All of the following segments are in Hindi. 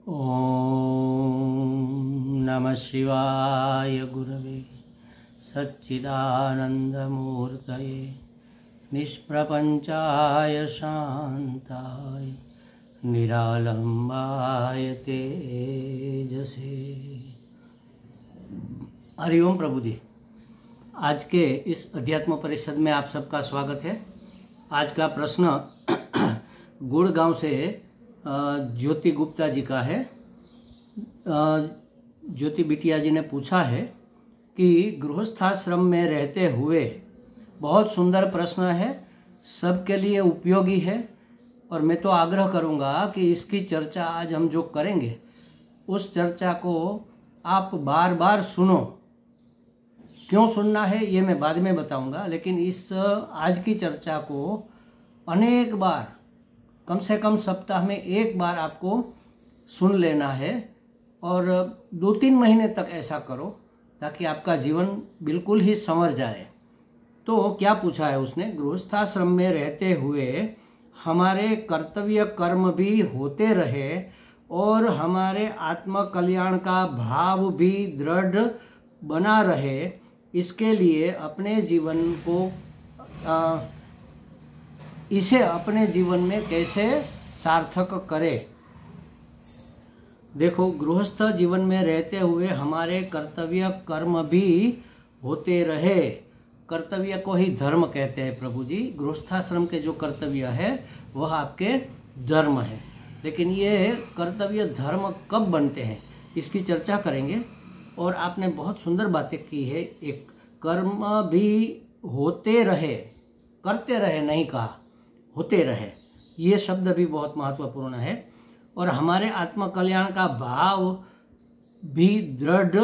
ओम नमः शिवाय गुरवे सच्चिदानंदमूर्तये निष्प्रपंचाय शांताय निरालंबाय तेजसे। हरिओम प्रभु जी। आज के इस अध्यात्म परिषद में आप सबका स्वागत है। आज का प्रश्न गुड़गांव से ज्योति गुप्ता जी का है। ज्योति बिटिया जी ने पूछा है कि गृहस्थाश्रम में रहते हुए, बहुत सुंदर प्रश्न है, सबके लिए उपयोगी है और मैं तो आग्रह करूंगा कि इसकी चर्चा आज हम जो करेंगे उस चर्चा को आप बार बार सुनो। क्यों सुनना है ये मैं बाद में बताऊंगा, लेकिन इस आज की चर्चा को अनेक बार, कम से कम सप्ताह में एक बार आपको सुन लेना है और 2-3 महीने तक ऐसा करो ताकि आपका जीवन बिल्कुल ही संवर जाए। तो क्या पूछा है उसने? गृहस्थाश्रम में रहते हुए हमारे कर्तव्य कर्म भी होते रहे और हमारे आत्म कल्याण का भाव भी दृढ़ बना रहे, इसके लिए अपने जीवन को इसे अपने जीवन में कैसे सार्थक करें। देखो, गृहस्थ जीवन में रहते हुए हमारे कर्तव्य कर्म भी होते रहे। कर्तव्य को ही धर्म कहते हैं प्रभु जी। गृहस्थाश्रम के जो कर्तव्य है वह आपके धर्म है, लेकिन ये कर्तव्य धर्म कब बनते हैं इसकी चर्चा करेंगे। और आपने बहुत सुंदर बातें की है। एक कर्म भी होते रहे, करते रहे नहीं कहा, होते रहे, ये शब्द भी बहुत महत्वपूर्ण है। और हमारे आत्म कल्याण का भाव भी दृढ़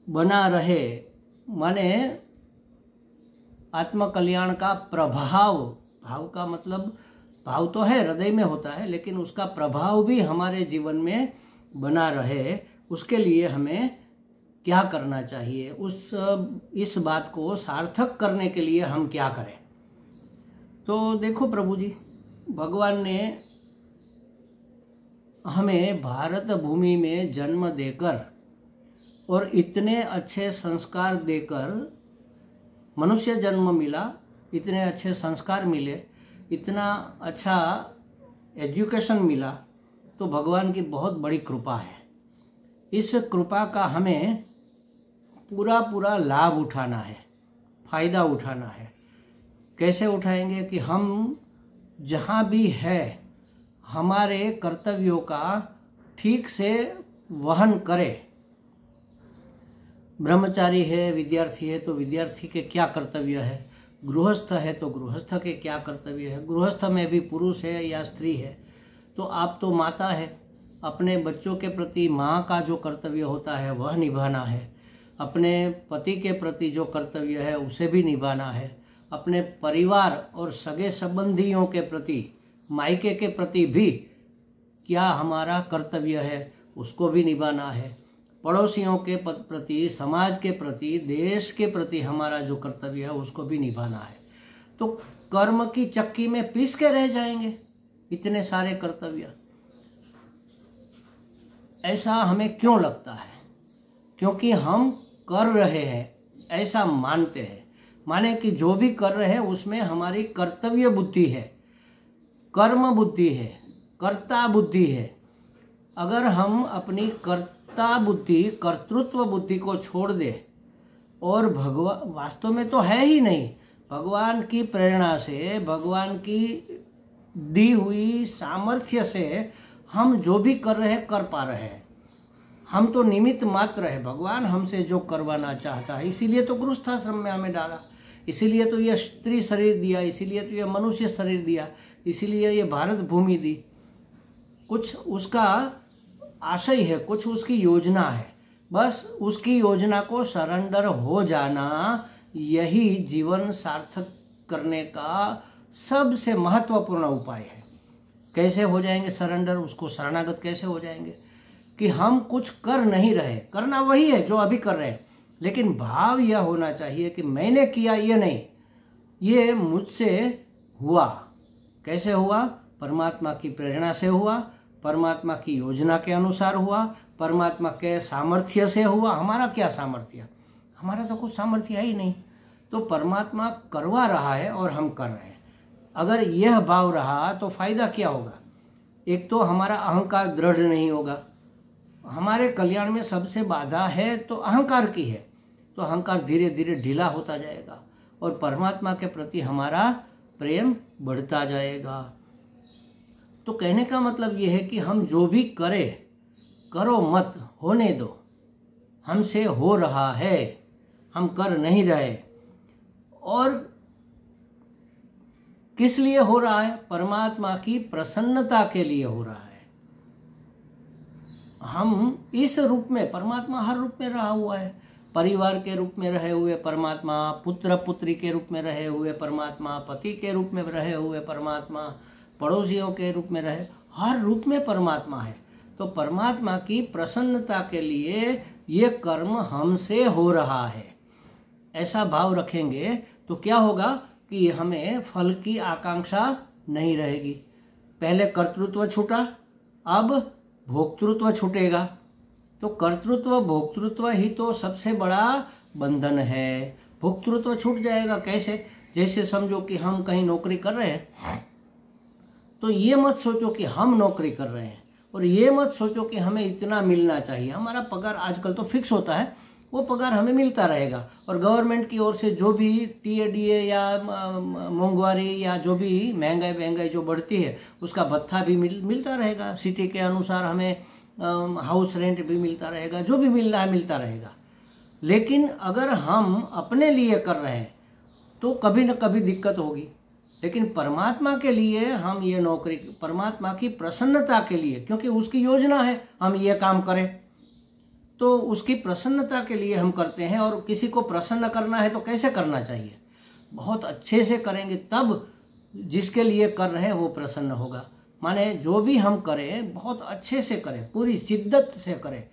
बना रहे, माने आत्म कल्याण का प्रभाव, भाव का मतलब भाव तो है, हृदय में होता है, लेकिन उसका प्रभाव भी हमारे जीवन में बना रहे, उसके लिए हमें क्या करना चाहिए, इस बात को सार्थक करने के लिए हम क्या करें। तो देखो प्रभु जी, भगवान ने हमें भारत भूमि में जन्म देकर और इतने अच्छे संस्कार देकर, मनुष्य जन्म मिला, इतने अच्छे संस्कार मिले, इतना अच्छा एजुकेशन मिला, तो भगवान की बहुत बड़ी कृपा है। इस कृपा का हमें पूरा लाभ उठाना है, फायदा उठाना है। कैसे उठाएंगे कि हम जहाँ भी है हमारे कर्तव्यों का ठीक से वहन करें। ब्रह्मचारी है, विद्यार्थी है तो विद्यार्थी के क्या कर्तव्य है, गृहस्थ है तो गृहस्थ के क्या कर्तव्य है, गृहस्थ में भी पुरुष है या स्त्री है, तो आप तो माता है, अपने बच्चों के प्रति माँ का जो कर्तव्य होता है वह निभाना है, अपने पति के प्रति जो कर्तव्य है उसे भी निभाना है, अपने परिवार और सगे संबंधियों के प्रति, मायके के प्रति भी क्या हमारा कर्तव्य है उसको भी निभाना है, पड़ोसियों के प्रति, समाज के प्रति, देश के प्रति हमारा जो कर्तव्य है उसको भी निभाना है। तो कर्म की चक्की में पीस के रह जाएंगे इतने सारे कर्तव्य। ऐसा हमें क्यों लगता है? क्योंकि हम कर रहे हैं ऐसा मानते हैं, माने कि जो भी कर रहे हैं उसमें हमारी कर्तव्य बुद्धि है, कर्म बुद्धि है, कर्ता बुद्धि है। अगर हम अपनी कर्ता बुद्धि, कर्तृत्व बुद्धि को छोड़ दे और भगवान वास्तव में तो है ही नहीं, भगवान की प्रेरणा से, भगवान की दी हुई सामर्थ्य से हम जो भी कर रहे हैं कर पा रहे हैं। हम तो निमित्त मात्र है, भगवान हमसे जो करवाना चाहता है, इसीलिए तो गृहस्थाश्रम में हमें डाला, इसीलिए तो यह स्त्री शरीर दिया, इसीलिए तो यह मनुष्य शरीर दिया, इसीलिए ये भारत भूमि दी। कुछ उसका आशय है, कुछ उसकी योजना है, बस उसकी योजना को सरेंडर हो जाना, यही जीवन सार्थक करने का सबसे महत्वपूर्ण उपाय है। कैसे हो जाएंगे सरेंडर, उसको शरणागत कैसे हो जाएंगे कि हम कुछ कर नहीं रहे, करना वही है जो अभी कर रहे हैं, लेकिन भाव यह होना चाहिए कि मैंने किया, ये नहीं, ये मुझसे हुआ। कैसे हुआ? परमात्मा की प्रेरणा से हुआ, परमात्मा की योजना के अनुसार हुआ, परमात्मा के सामर्थ्य से हुआ। हमारा क्या सामर्थ्य? हमारा तो कुछ सामर्थ्य है ही नहीं। तो परमात्मा करवा रहा है और हम कर रहे हैं। अगर यह भाव रहा तो फायदा क्या होगा? एक तो हमारा अहंकार दृढ़ नहीं होगा। हमारे कल्याण में सबसे बाधा है तो अहंकार की है, तो अहंकार धीरे धीरे ढीला होता जाएगा और परमात्मा के प्रति हमारा प्रेम बढ़ता जाएगा। तो कहने का मतलब यह है कि हम जो भी करें, करो मत, होने दो। हमसे हो रहा है, हम कर नहीं रहे। और किस लिए हो रहा है? परमात्मा की प्रसन्नता के लिए हो रहा है। हम इस रूप में, परमात्मा हर रूप में रहा हुआ है। परिवार के रूप में रहे हुए परमात्मा, पुत्र पुत्री के रूप में रहे हुए परमात्मा, पति के रूप में रहे हुए परमात्मा, पड़ोसियों के रूप में रहे, हर रूप में परमात्मा है। तो परमात्मा की प्रसन्नता के लिए ये कर्म हमसे हो रहा है, ऐसा भाव रखेंगे तो क्या होगा कि हमें फल की आकांक्षा नहीं रहेगी। पहले कर्तृत्व छूटा, अब भोक्तृत्व छूटेगा। तो कर्तृत्व भोक्तृत्व ही तो सबसे बड़ा बंधन है। भोक्तृत्व छूट जाएगा कैसे? जैसे समझो कि हम कहीं नौकरी कर रहे हैं, तो ये मत सोचो कि हम नौकरी कर रहे हैं और ये मत सोचो कि हमें इतना मिलना चाहिए। हमारा पगार आजकल तो फिक्स होता है, वो पगार हमें मिलता रहेगा। और गवर्नमेंट की ओर से जो भी टीएडीए या मोंगवारी या जो भी महंगाई जो बढ़ती है उसका भत्ता भी मिलता रहेगा। सिटी के अनुसार हमें हाउस रेंट भी मिलता रहेगा, जो भी मिलना है मिलता रहेगा। लेकिन अगर हम अपने लिए कर रहे हैं तो कभी न कभी दिक्कत होगी। लेकिन परमात्मा के लिए हम ये नौकरी, परमात्मा की प्रसन्नता के लिए, क्योंकि उसकी योजना है हम ये काम करें, तो उसकी प्रसन्नता के लिए हम करते हैं। और किसी को प्रसन्न करना है तो कैसे करना चाहिए? बहुत अच्छे से करेंगे, तब जिसके लिए कर रहे हैं वो प्रसन्न होगा। माने जो भी हम करें बहुत अच्छे से करें, पूरी शिद्दत से करें,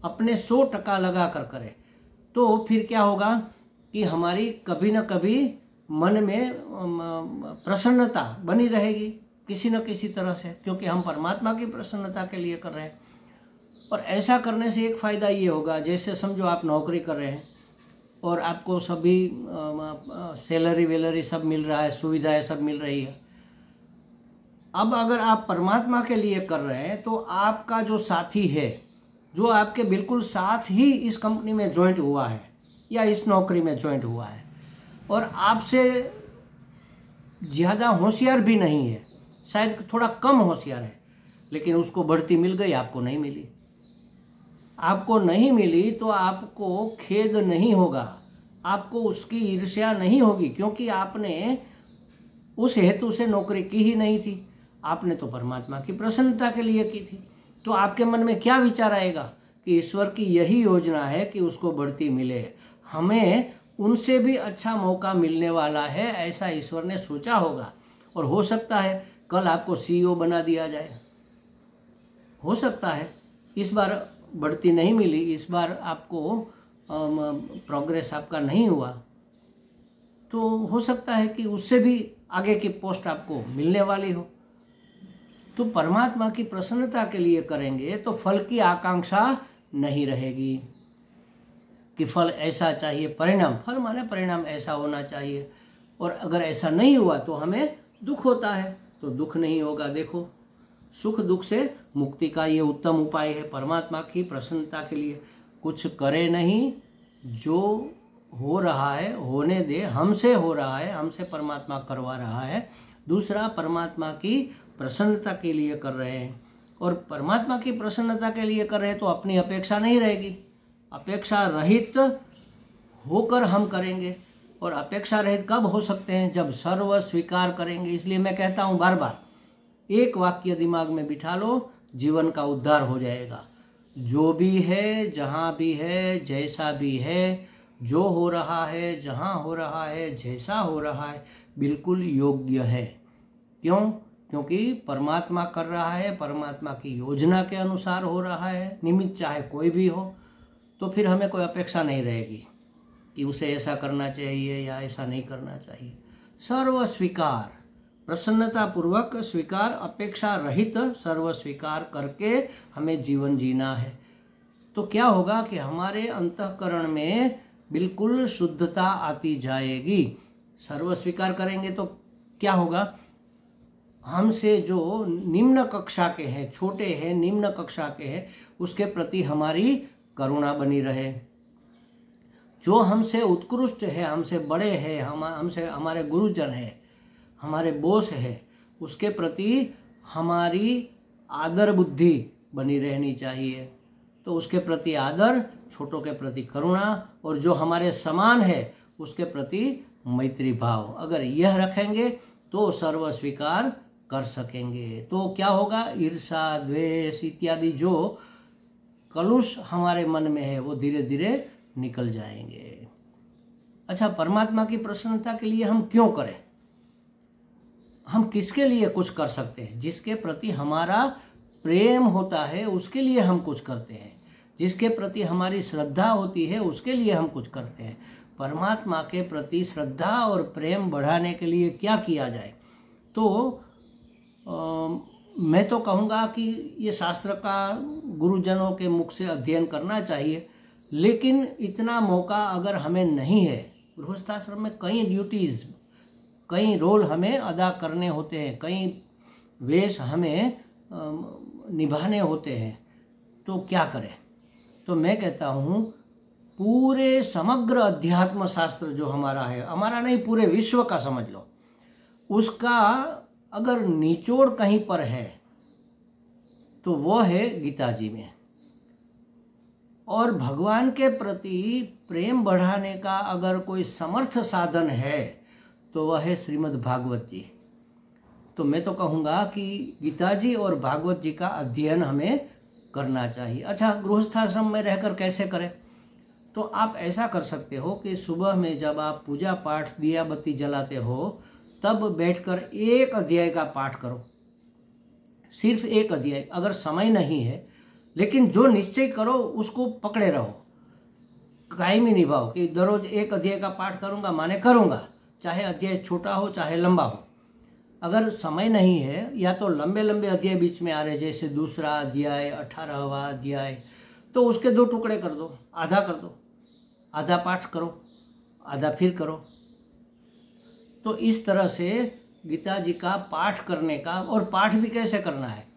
अपने 100% लगा कर करें, तो फिर क्या होगा कि हमारी कभी न कभी मन में प्रसन्नता बनी रहेगी किसी न किसी तरह से, क्योंकि हम परमात्मा की प्रसन्नता के लिए कर रहे हैं। और ऐसा करने से एक फ़ायदा ये होगा, जैसे समझो आप नौकरी कर रहे हैं और आपको सभी सैलरी वेलरी सब मिल रहा है, सुविधाएं सब मिल रही है। अब अगर आप परमात्मा के लिए कर रहे हैं तो आपका जो साथी है, जो आपके बिल्कुल साथ ही इस कंपनी में ज्वाइंट हुआ है या इस नौकरी में ज्वाइंट हुआ है और आपसे ज़्यादा होशियार भी नहीं है, शायद थोड़ा कम होशियार है, लेकिन उसको बढ़ती मिल गई, आपको नहीं मिली। आपको नहीं मिली तो आपको खेद नहीं होगा, आपको उसकी ईर्ष्या नहीं होगी, क्योंकि आपने उस हेतु से नौकरी की ही नहीं थी। आपने तो परमात्मा की प्रसन्नता के लिए की थी। तो आपके मन में क्या विचार आएगा कि ईश्वर की यही योजना है कि उसको बढ़ती मिले, हमें उनसे भी अच्छा मौका मिलने वाला है, ऐसा ईश्वर ने सोचा होगा। और हो सकता है कल आपको सीईओ बना दिया जाए, हो सकता है इस बार बढ़ती नहीं मिली, इस बार आपको प्रोग्रेस आपका नहीं हुआ, तो हो सकता है कि उससे भी आगे की पोस्ट आपको मिलने वाली हो। तो परमात्मा की प्रसन्नता के लिए करेंगे तो फल की आकांक्षा नहीं रहेगी कि फल ऐसा चाहिए, परिणाम, फल माने परिणाम ऐसा होना चाहिए। और अगर ऐसा नहीं हुआ तो हमें दुख होता है, तो दुख नहीं होगा। देखो, सुख दुख से मुक्ति का ये उत्तम उपाय है परमात्मा की प्रसन्नता के लिए। कुछ करे नहीं, जो हो रहा है होने दे, हमसे हो रहा है, हमसे परमात्मा करवा रहा है। दूसरा, परमात्मा की प्रसन्नता के लिए कर रहे हैं, और परमात्मा की प्रसन्नता के लिए कर रहे हैं तो अपनी अपेक्षा नहीं रहेगी, अपेक्षा रहित होकर हम करेंगे। और अपेक्षा रहित कब हो सकते हैं? जब सर्व स्वीकार करेंगे। इसलिए मैं कहता हूँ बार बार, एक वाक्य दिमाग में बिठा लो, जीवन का उद्धार हो जाएगा। जो भी है, जहाँ भी है, जैसा भी है, जो हो रहा है, जहाँ हो रहा है, जैसा हो रहा है, बिल्कुल योग्य है। क्यों? क्योंकि परमात्मा कर रहा है, परमात्मा की योजना के अनुसार हो रहा है, निमित्त चाहे कोई भी हो। तो फिर हमें कोई अपेक्षा नहीं रहेगी कि उसे ऐसा करना चाहिए या ऐसा नहीं करना चाहिए। सर्व स्वीकार, प्रसन्नता पूर्वक स्वीकार, अपेक्षा रहित सर्व स्वीकार करके हमें जीवन जीना है। तो क्या होगा कि हमारे अंतःकरण में बिल्कुल शुद्धता आती जाएगी। सर्व स्वीकार करेंगे तो क्या होगा, हमसे जो निम्न कक्षा के हैं, छोटे हैं, निम्न कक्षा के हैं, उसके प्रति हमारी करुणा बनी रहे। जो हमसे उत्कृष्ट है, हमसे बड़े हैं, हमसे हमारे गुरुजन है, हमारे बॉस है, उसके प्रति हमारी आदर बुद्धि बनी रहनी चाहिए। तो उसके प्रति आदर, छोटों के प्रति करुणा, और जो हमारे समान है उसके प्रति मैत्री भाव, अगर यह रखेंगे तो सर्व स्वीकार कर सकेंगे। तो क्या होगा, ईर्षा, द्वेष इत्यादि जो कलुष हमारे मन में है वो धीरे धीरे निकल जाएंगे। अच्छा, परमात्मा की प्रसन्नता के लिए हम क्यों करें? हम किसके लिए कुछ कर सकते हैं? जिसके प्रति हमारा प्रेम होता है उसके लिए हम कुछ करते हैं, जिसके प्रति हमारी श्रद्धा होती है उसके लिए हम कुछ करते हैं। परमात्मा के प्रति श्रद्धा और प्रेम बढ़ाने के लिए क्या किया जाए? तो मैं तो कहूँगा कि ये शास्त्र का गुरुजनों के मुख से अध्ययन करना चाहिए, लेकिन इतना मौका अगर हमें नहीं है, गृहस्थाश्रम में कई ड्यूटीज़, कई रोल हमें अदा करने होते हैं, कई वेश हमें निभाने होते हैं, तो क्या करें? तो मैं कहता हूँ पूरे समग्र अध्यात्म शास्त्र जो हमारा है, हमारा नहीं पूरे विश्व का समझ लो, उसका अगर निचोड़ कहीं पर है तो वो है गीता जी में। और भगवान के प्रति प्रेम बढ़ाने का अगर कोई समर्थ साधन है तो वह है श्रीमद् भागवत जी। तो मैं तो कहूँगा कि गीता जी और भागवत जी का अध्ययन हमें करना चाहिए। अच्छा, गृहस्थाश्रम में रहकर कैसे करें? तो आप ऐसा कर सकते हो कि सुबह में जब आप पूजा पाठ दिया बत्ती जलाते हो तब बैठकर एक अध्याय का पाठ करो, सिर्फ एक अध्याय। अगर समय नहीं है, लेकिन जो निश्चय करो उसको पकड़े रहो, कायमी निभाओ कि दररोज एक अध्याय का पाठ करूँगा माने करूँगा, चाहे अध्याय छोटा हो चाहे लंबा हो। अगर समय नहीं है या तो लंबे लंबे अध्याय बीच में आ रहे, जैसे दूसरा अध्याय, 18वां अध्याय, तो उसके 2 टुकड़े कर दो, आधा कर दो, आधा पाठ करो, आधा फिर करो। तो इस तरह से गीता जी का पाठ करने का, और पाठ भी कैसे करना है,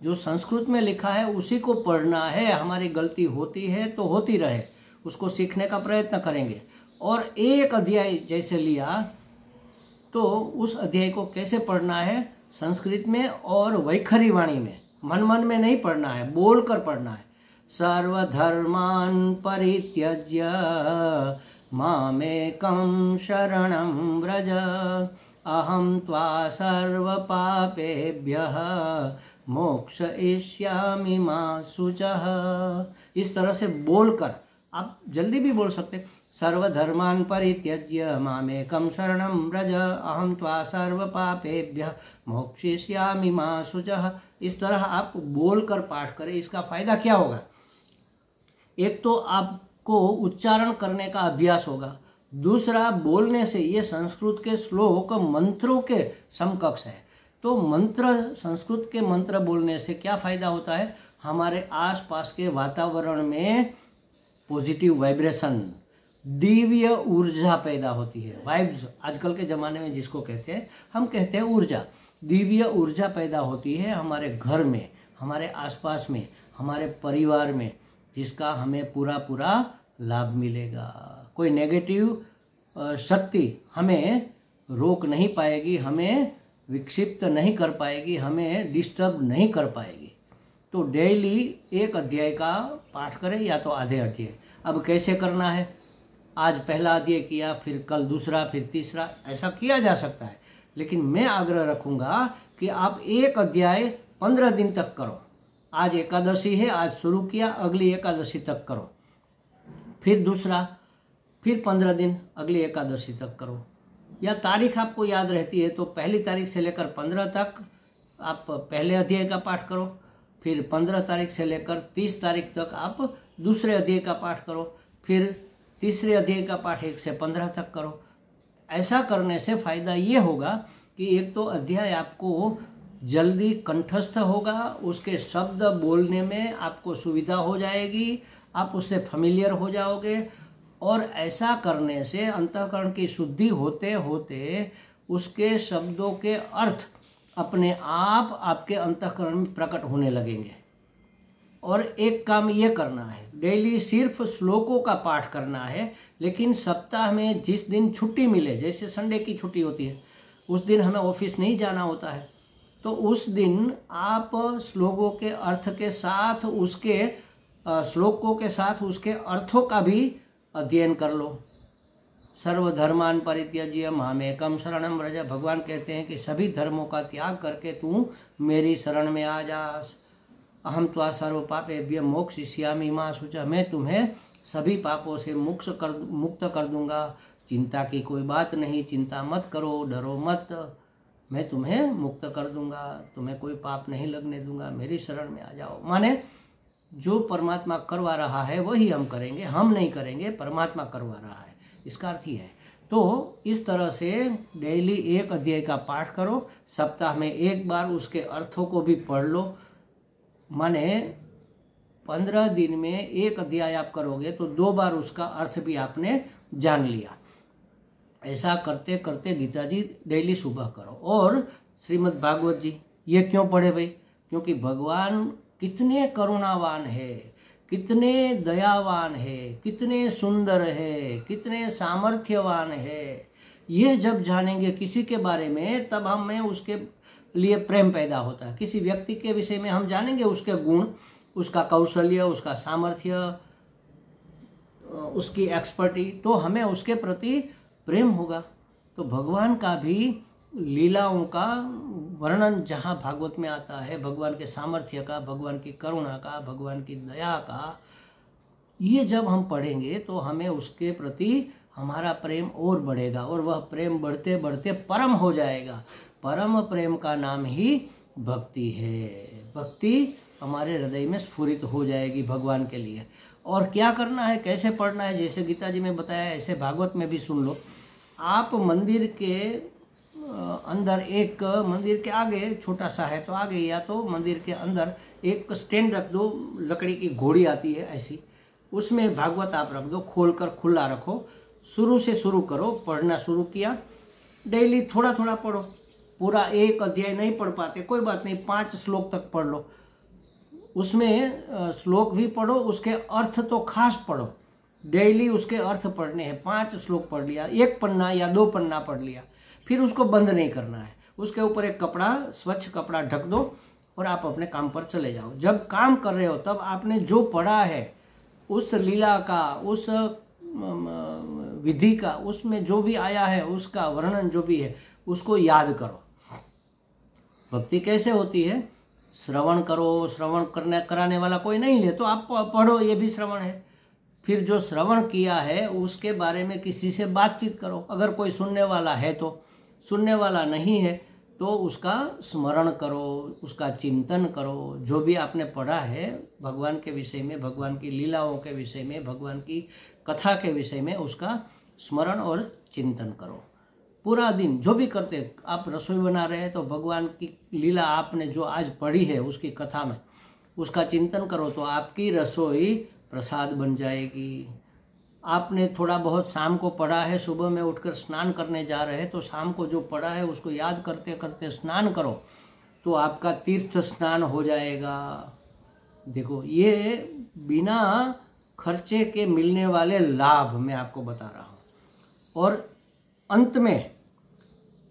जो संस्कृत में लिखा है उसी को पढ़ना है। हमारी गलती होती है तो होती रहे, उसको सीखने का प्रयत्न करेंगे। और एक अध्याय जैसे लिया तो उस अध्याय को कैसे पढ़ना है, संस्कृत में और वैखरी वाणी में, मन मन में नहीं पढ़ना है, बोल कर पढ़ना है। सर्वधर्मान परित्यज्य मामेकं शरणं व्रज अहं त्वा सर्वपापेभ्यः मोक्षयिष्यामि मा शुचः। इस तरह से बोलकर, आप जल्दी भी बोल सकते, सर्वधर्मान परित्यज्य मामेकं शरणं व्रज अहं त्वा सर्वपापेभ्यः मोक्षयिष्यामि मा शुचः। इस तरह आप बोलकर पाठ करें। इसका फायदा क्या होगा? एक तो आपको उच्चारण करने का अभ्यास होगा, दूसरा बोलने से, ये संस्कृत के श्लोक मंत्रों के समकक्ष है। तो मंत्र, संस्कृत के मंत्र बोलने से क्या फायदा होता है? हमारे आसपास के वातावरण में पॉजिटिव वाइब्रेशन, दिव्य ऊर्जा पैदा होती है। वाइब्स आजकल के ज़माने में जिसको कहते हैं, हम कहते हैं ऊर्जा। दिव्य ऊर्जा पैदा होती है हमारे घर में, हमारे आसपास में, हमारे परिवार में, जिसका हमें पूरा पूरा लाभ मिलेगा। कोई नेगेटिव शक्ति हमें रोक नहीं पाएगी, हमें विक्षिप्त नहीं कर पाएगी, हमें डिस्टर्ब नहीं कर पाएगी। तो डेली एक अध्याय का पाठ करें या तो आधे अध्याय। अब कैसे करना है? आज पहला अध्याय किया, फिर कल दूसरा, फिर तीसरा, ऐसा किया जा सकता है। लेकिन मैं आग्रह रखूँगा कि आप एक अध्याय 15 दिन तक करो। आज एकादशी है, आज शुरू किया, अगली एकादशी तक करो, फिर दूसरा, फिर 15 दिन अगली एकादशी तक करो। या तारीख आपको याद रहती है तो पहली तारीख से लेकर 15 तक आप पहले अध्याय का पाठ करो, फिर 15 तारीख से लेकर 30 तारीख तक आप दूसरे अध्याय का पाठ करो, फिर तीसरे अध्याय का पाठ 1 से 15 तक करो। ऐसा करने से फ़ायदा ये होगा कि एक तो अध्याय आपको जल्दी कंठस्थ होगा, उसके शब्द बोलने में आपको सुविधा हो जाएगी, आप उससे फैमिलियर हो जाओगे, और ऐसा करने से अंतःकरण की शुद्धि होते होते उसके शब्दों के अर्थ अपने आप आपके अंतःकरण में प्रकट होने लगेंगे। और एक काम ये करना है, डेली सिर्फ श्लोकों का पाठ करना है, लेकिन सप्ताह में जिस दिन छुट्टी मिले, जैसे संडे की छुट्टी होती है, उस दिन हमें ऑफिस नहीं जाना होता है, तो उस दिन आप श्लोकों के अर्थ के साथ उसके श्लोकों के साथ उसके अर्थों का भी अध्ययन कर लो। सर्वधर्मान परित्यज्य मामेकम शरणम व्रज, भगवान कहते हैं कि सभी धर्मों का त्याग करके तू मेरी शरण में आ जा। अहम त्वा सर्व पापेभ्य मोक्षयिष्यामि मा शुचः, मैं तुम्हें सभी पापों से मुक्त कर दूंगा, चिंता की कोई बात नहीं, चिंता मत करो, डरो मत, मैं तुम्हें मुक्त कर दूंगा, तुम्हें कोई पाप नहीं लगने दूंगा, मेरी शरण में आ जाओ। माने जो परमात्मा करवा रहा है वही हम करेंगे, हम नहीं करेंगे, परमात्मा करवा रहा है, इसका अर्थ ही है। तो इस तरह से डेली एक अध्याय का पाठ करो, सप्ताह में एक बार उसके अर्थों को भी पढ़ लो। माने 15 दिन में एक अध्याय आप करोगे तो 2 बार उसका अर्थ भी आपने जान लिया। ऐसा करते करते गीता जी डेली सुबह करो। और श्रीमद् भागवत जी ये क्यों पढ़े भाई? क्योंकि भगवान कितने करुणावान है, कितने दयावान है, कितने सुंदर है, कितने सामर्थ्यवान है, ये जब जानेंगे किसी के बारे में तब हमें उसके लिए प्रेम पैदा होता है। किसी व्यक्ति के विषय में हम जानेंगे उसके गुण, उसका कौशल्य, उसका सामर्थ्य, उसकी एक्सपर्टी, तो हमें उसके प्रति प्रेम होगा। तो भगवान का भी लीलाओं का वर्णन जहाँ भागवत में आता है, भगवान के सामर्थ्य का, भगवान की करुणा का, भगवान की दया का, ये जब हम पढ़ेंगे तो हमें उसके प्रति हमारा प्रेम और बढ़ेगा, और वह प्रेम बढ़ते बढ़ते परम हो जाएगा। परम प्रेम का नाम ही भक्ति है। भक्ति हमारे हृदय में स्फुरित हो जाएगी भगवान के लिए। और क्या करना है, कैसे पढ़ना है, जैसे गीता जी में बताया ऐसे भागवत में भी सुन लो। आप मंदिर के अंदर, एक मंदिर के आगे छोटा सा है तो आगे, या तो मंदिर के अंदर एक स्टैंड रख दो, लकड़ी की घोड़ी आती है ऐसी, उसमें भागवत आप रख दो, खोलकर खुला रखो, शुरू से शुरू करो, पढ़ना शुरू किया, डेली थोड़ा थोड़ा पढ़ो। पूरा एक अध्याय नहीं पढ़ पाते कोई बात नहीं, 5 श्लोक तक पढ़ लो, उसमें श्लोक भी पढ़ो, उसके अर्थ तो खास पढ़ो। डेली उसके अर्थ पढ़ने हैं। 5 श्लोक पढ़ लिया, 1 पन्ना या 2 पन्ना पढ़ लिया, फिर उसको बंद नहीं करना है, उसके ऊपर एक कपड़ा, स्वच्छ कपड़ा ढक दो और आप अपने काम पर चले जाओ। जब काम कर रहे हो तब आपने जो पढ़ा है, उस लीला का, उस विधि का, उसमें जो भी आया है उसका वर्णन जो भी है उसको याद करो। भक्ति कैसे होती है? श्रवण करो, श्रवण कराने वाला कोई नहीं ले तो आप पढ़ो, ये भी श्रवण है। फिर जो श्रवण किया है उसके बारे में किसी से बातचीत करो, अगर कोई सुनने वाला है तो, सुनने वाला नहीं है तो उसका स्मरण करो, उसका चिंतन करो। जो भी आपने पढ़ा है भगवान के विषय में, भगवान की लीलाओं के विषय में, भगवान की कथा के विषय में, उसका स्मरण और चिंतन करो। पूरा दिन जो भी करते, आप रसोई बना रहे हैं तो भगवान की लीला आपने जो आज पढ़ी है उसकी कथा में, उसका चिंतन करो तो आपकी रसोई प्रसाद बन जाएगी। आपने थोड़ा बहुत शाम को पढ़ा है, सुबह में उठकर स्नान करने जा रहे हैं तो शाम को जो पढ़ा है उसको याद करते करते स्नान करो तो आपका तीर्थ स्नान हो जाएगा। देखो, ये बिना खर्चे के मिलने वाले लाभ मैं आपको बता रहा हूँ। और अंत में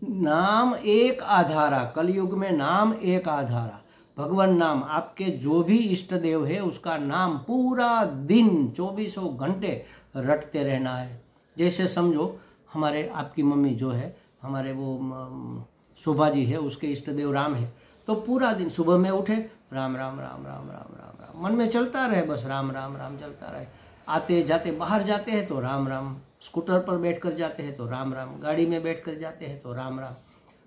नाम एक आधारा, कलयुग में नाम एक आधारा, भगवान नाम, आपके जो भी इष्ट देव है उसका नाम पूरा दिन 24 घंटे रटते रहना है। जैसे समझो हमारे, आपकी मम्मी जो है, हमारे वो शोभा जी है, उसके इष्ट देव राम है, तो पूरा दिन सुबह में उठे राम राम राम राम राम राम राम, मन में चलता रहे, बस राम राम राम चलता रहे। आते जाते, बाहर जाते हैं तो राम राम, स्कूटर पर बैठ कर जाते हैं तो राम राम, गाड़ी में बैठ कर जाते हैं तो राम राम।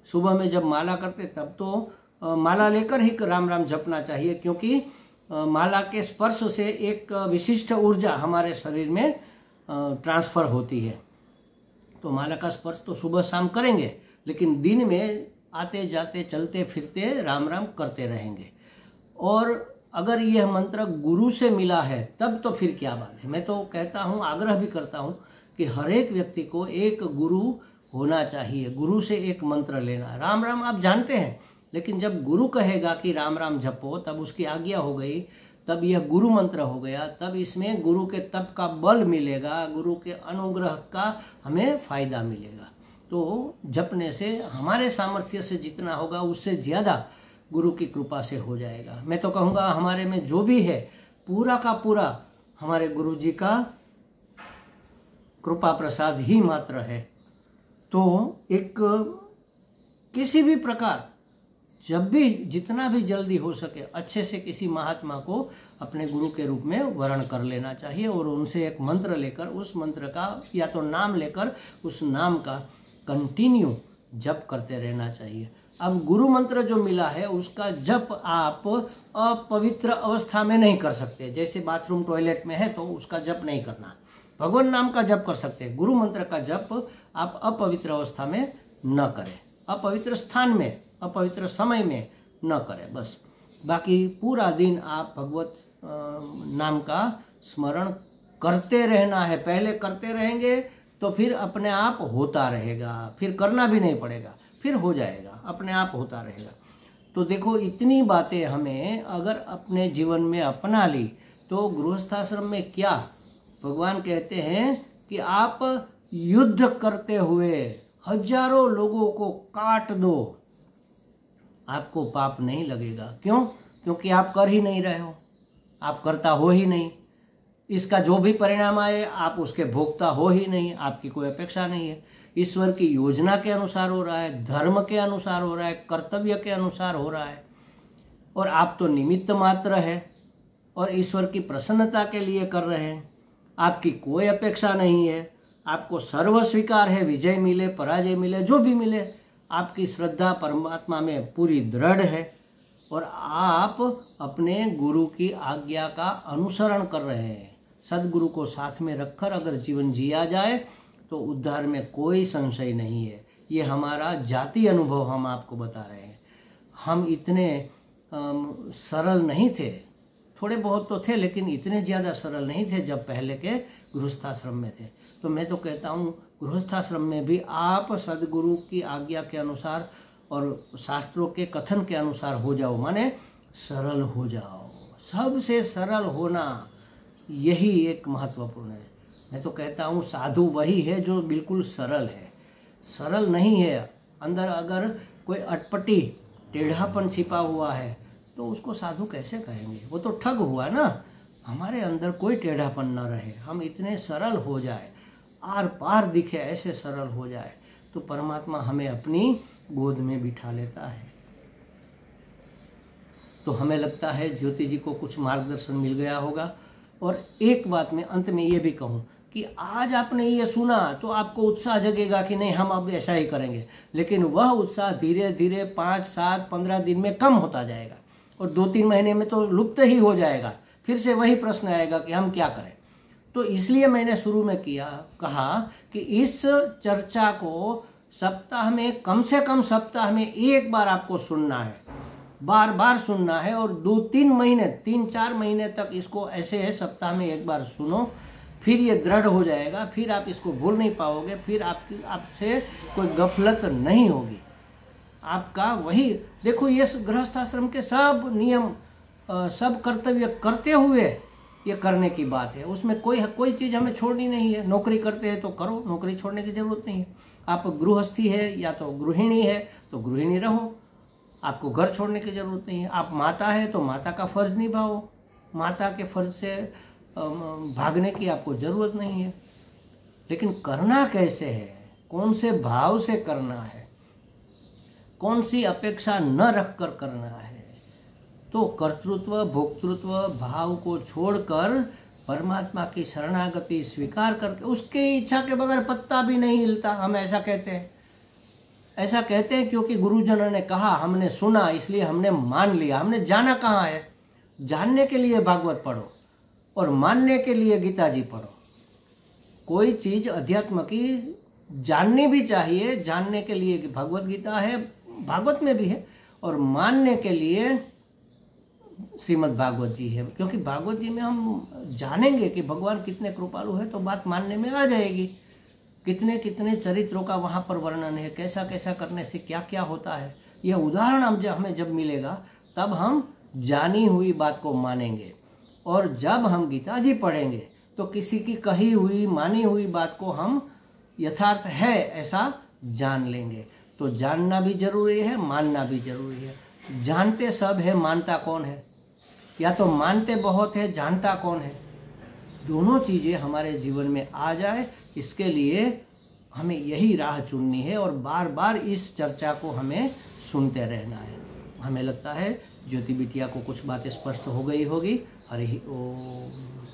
सुबह में जब माला करते तब तो माला लेकर ही राम राम जपना चाहिए, क्योंकि माला के स्पर्श से एक विशिष्ट ऊर्जा हमारे शरीर में ट्रांसफ़र होती है। तो माला का स्पर्श तो सुबह शाम करेंगे, लेकिन दिन में आते जाते चलते फिरते राम राम करते रहेंगे। और अगर यह मंत्र गुरु से मिला है तब तो फिर क्या बात है। मैं तो कहता हूँ, आग्रह भी करता हूँ कि हर एक व्यक्ति को एक गुरु होना चाहिए, गुरु से एक मंत्र लेना। राम राम आप जानते हैं, लेकिन जब गुरु कहेगा कि राम राम जपो, तब उसकी आज्ञा हो गई, तब यह गुरु मंत्र हो गया, तब इसमें गुरु के तप का बल मिलेगा, गुरु के अनुग्रह का हमें फायदा मिलेगा। तो जपने से हमारे सामर्थ्य से जितना होगा उससे ज़्यादा गुरु की कृपा से हो जाएगा। मैं तो कहूँगा हमारे में जो भी है पूरा का पूरा हमारे गुरु जी का कृपा प्रसाद ही मात्र है। तो एक किसी भी प्रकार जब भी जितना भी जल्दी हो सके अच्छे से किसी महात्मा को अपने गुरु के रूप में वर्ण कर लेना चाहिए और उनसे एक मंत्र लेकर, उस मंत्र का या तो नाम लेकर उस नाम का कंटिन्यू जप करते रहना चाहिए। अब गुरु मंत्र जो मिला है उसका जप आप अपवित्र अवस्था में नहीं कर सकते। जैसे बाथरूम टॉयलेट में है तो उसका जप नहीं करना, भगवान नाम का जप कर सकते हैं। गुरु मंत्र का जप आप अपवित्र अवस्था में न करें, अपवित्र स्थान में, अपवित्र समय में न करें बस। बाकी पूरा दिन आप भगवत नाम का स्मरण करते रहना है। पहले करते रहेंगे तो फिर अपने आप होता रहेगा, फिर करना भी नहीं पड़ेगा, फिर हो जाएगा, अपने आप होता रहेगा। तो देखो इतनी बातें हमें अगर अपने जीवन में अपना ली तो गृहस्थाश्रम में क्या भगवान कहते हैं कि आप युद्ध करते हुए हजारों लोगों को काट दो, आपको पाप नहीं लगेगा। क्यों? क्योंकि आप कर ही नहीं रहे हो, आप करता हो ही नहीं। इसका जो भी परिणाम आए आप उसके भोक्ता हो ही नहीं, आपकी कोई अपेक्षा नहीं है। ईश्वर की योजना के अनुसार हो रहा है, धर्म के अनुसार हो रहा है, कर्तव्य के अनुसार हो रहा है, और आप तो निमित्त मात्र है और ईश्वर की प्रसन्नता के लिए कर रहे हैं। आपकी कोई अपेक्षा नहीं है, आपको सर्व स्वीकार है, विजय मिले पराजय मिले जो भी मिले, आपकी श्रद्धा परमात्मा में पूरी दृढ़ है और आप अपने गुरु की आज्ञा का अनुसरण कर रहे हैं। सदगुरु को साथ में रखकर अगर जीवन जिया जाए तो उद्धार में कोई संशय नहीं है। ये हमारा जाति अनुभव हम आपको बता रहे हैं। हम इतने सरल नहीं थे, थोड़े बहुत तो थे लेकिन इतने ज़्यादा सरल नहीं थे जब पहले के गृहस्थाश्रम में थे। तो मैं तो कहता हूँ गृहस्थाश्रम में भी आप सदगुरु की आज्ञा के अनुसार और शास्त्रों के कथन के अनुसार हो जाओ, माने सरल हो जाओ। सबसे सरल होना यही एक महत्वपूर्ण है। मैं तो कहता हूँ साधु वही है जो बिल्कुल सरल है, सरल नहीं है। अंदर अगर कोई अटपटी टेढ़ापन छिपा हुआ है तो उसको साधु कैसे कहेंगे? वो तो ठग हुआ ना। हमारे अंदर कोई टेढ़ापन न रहे, हम इतने सरल हो जाए, आर पार दिखे, ऐसे सरल हो जाए तो परमात्मा हमें अपनी गोद में बिठा लेता है। तो हमें लगता है ज्योति जी को कुछ मार्गदर्शन मिल गया होगा। और एक बात मैं अंत में ये भी कहूँ कि आज आपने ये सुना तो आपको उत्साह जगेगा कि नहीं हम अब ऐसा ही करेंगे, लेकिन वह उत्साह धीरे धीरे 5, 7, 15 दिन में कम होता जाएगा और 2-3 महीने में तो लुप्त ही हो जाएगा। फिर से वही प्रश्न आएगा कि हम क्या करें। तो इसलिए मैंने शुरू में कहा कि इस चर्चा को सप्ताह में कम से कम सप्ताह में एक बार आपको सुनना है, बार बार सुनना है और 2-3 महीने 3-4 महीने तक इसको ऐसे है सप्ताह में एक बार सुनो, फिर ये दृढ़ हो जाएगा, फिर आप इसको भूल नहीं पाओगे, फिर आपसे कोई गफलत नहीं होगी। आपका वही देखो, ये गृहस्थाश्रम के सब नियम सब कर्तव्य करते हुए ये करने की बात है। उसमें कोई चीज़ हमें छोड़नी नहीं है। नौकरी करते हैं तो करो, नौकरी छोड़ने की जरूरत नहीं है। आप गृहस्थी है या तो गृहिणी है तो गृहिणी रहो, आपको घर छोड़ने की जरूरत नहीं है। आप माता है तो माता का फर्ज निभाओ, माता के फर्ज से भागने की आपको ज़रूरत नहीं है। लेकिन करना कैसे है, कौन से भाव से करना है, कौन सी अपेक्षा न रखकर करना है। तो कर्तृत्व भोक्तृत्व भाव को छोड़कर परमात्मा की शरणागति स्वीकार करके, उसकी इच्छा के बगैर पत्ता भी नहीं हिलता। हम ऐसा कहते हैं, ऐसा कहते हैं क्योंकि गुरुजनों ने कहा, हमने सुना, इसलिए हमने मान लिया। हमने जाना कहाँ है? जानने के लिए भागवत पढ़ो और मानने के लिए गीता जी पढ़ो। कोई चीज़ अध्यात्म की जाननी भी चाहिए। जानने के लिए कि भगवत गीता है, भागवत में भी है, और मानने के लिए श्रीमद् भागवत जी है। क्योंकि भागवत जी में हम जानेंगे कि भगवान कितने कृपालु है, तो बात मानने में आ जाएगी। कितने कितने चरित्रों का वहाँ पर वर्णन है, कैसा कैसा करने से क्या क्या होता है, यह उदाहरण हमें जब मिलेगा तब हम जानी हुई बात को मानेंगे। और जब हम गीता जी पढ़ेंगे तो किसी की कही हुई मानी हुई बात को हम यथार्थ है ऐसा जान लेंगे। तो जानना भी जरूरी है, मानना भी जरूरी है। जानते सब है, मानता कौन है? या तो मानते बहुत है, जानता कौन है? दोनों चीज़ें हमारे जीवन में आ जाए, इसके लिए हमें यही राह चुननी है और बार बार इस चर्चा को हमें सुनते रहना है। हमें लगता है ज्योति बिटिया को कुछ बातें स्पष्ट हो गई होगी। हरि ओम।